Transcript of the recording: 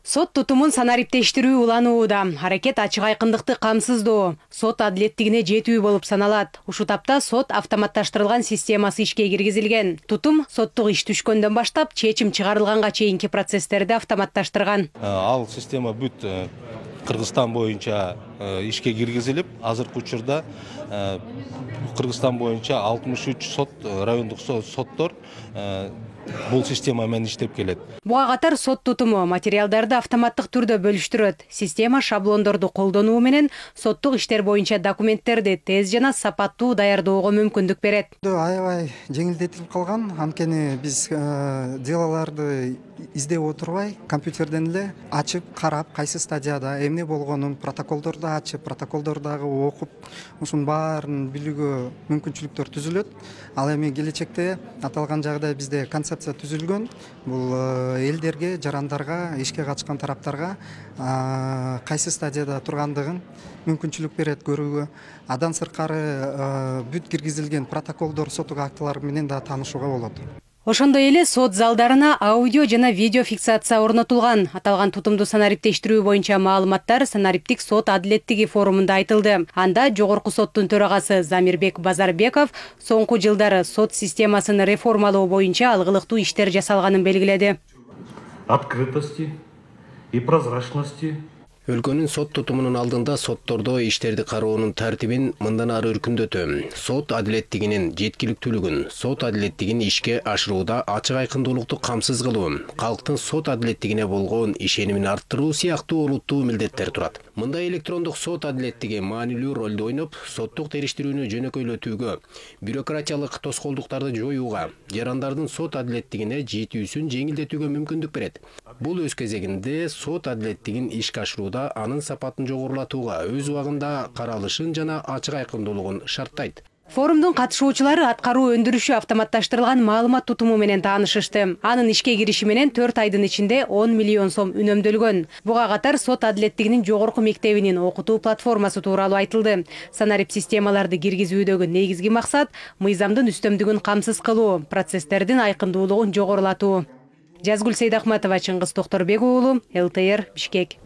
Сот тутумун санариптештирүү уланууда. Аракет ачык айкындыкты камсыздоо, сот адилеттигине жетүү болуп саналат. Ушул тапта сот автоматташтырылган системасы ишке киргизилген. Тутум соттук иш түшкөндөн баштап чечим чыгарылганга чейинки процесстерди автоматташтырган. Ал система бүт Кыргызстан боюнча ишке киргизилип, азыркы учурда Кыргызстан боюнча 63 сот, райондук соттор бул система менен иштеп келет. Буга катар сот тутуму материалдарды автоматтык түрдө бөлүштүрөт. Система шаблондорду колдонуу менен соттук иштер боюнча документтерди тез жана сапаттуу даярдоого мүмкүндүк берет. Аябай жеңилдетилип калган. Анткени биз делаларды издеп отурбай, компьютерден эле ачып, карап, кайсы стадияда эмне болгонун протоколдорду ачып, протоколдордогу окуп, ушунун баарын билүүгө мүмкүнчүлүктөр түзүлөт. Ал эми келечекте аталган жагдай бизде концепция түзүлгөн. Бул элдерге, жарандарга, ишке катышкан тараптарга кайсы стадияда тургандыгын мүмкүнчүлүк берет көрүүгө. Адан сыркары бүт киргизилген протоколдор, соттук актылар менен да таанышууга болот. Ошондой эле сот залдарына аудио жана видео фиксация орнотулган. Аталган тутумду санариптештирүү боюнча маалыматтар Санариптик сот адилеттиги форумунда айтылды. Анда жогорку соттун төрагасы Замирбек Базарбеков соңку жылдары сот системасын реформалоо боюнча алгылыктуу иштер жасалганын белгиледи. Открытости и прозрачности. Өлкөнүн сот тутумунун алдында соттордо иштерди кароонун тартибин мындан ары өркүндөтөм. Сот адилеттигинин жеткиликтүүлүгүн, сот адилеттигин ишке ашырууда ачык айкындуулукту камсыз кылуу, калктын сот адилеттигине болгон ишенимин арттыруу сыяктуу олуттуу милдеттер турат. Мындай электрондук сот адилеттиги маанилүү ролду ойноп, соттук териштирүүнү жөнөкөйлөтүүгө, бюрократиялык тоскоолдуктарды жоюуга, жарандардын сот адилеттигине жетүүсүн жеңилдетүүгө мүмкүндүк берет. Бул өз кезегинде сот адилеттигин ишке ашырууда анын сапатын жогорулатууга өз убагында каралышын жана ачык айкындуулугун шарттайт. Форумдун катышуучулары аткаруу өндүрүшү автоматташтырылган маалымат тутуму менен таанышышты. Анын ишке кириши менен 4 айдын ичинде 10 миллион сом үнөмдөлгөн. Буга катар сот адилеттигинин жогорку мектебинин окутуу платформасы тууралуу айтылды. Санарип системаларды киргизүүдөгү негизги максат мыйзамдын үстөмдүгүн камсыз кылуу, процесстердин айкындуулугун жогорулатуу. Жазгүл Сейдахматова, Чыңгыз Токторбек уулу, ЛТР, Бишкек.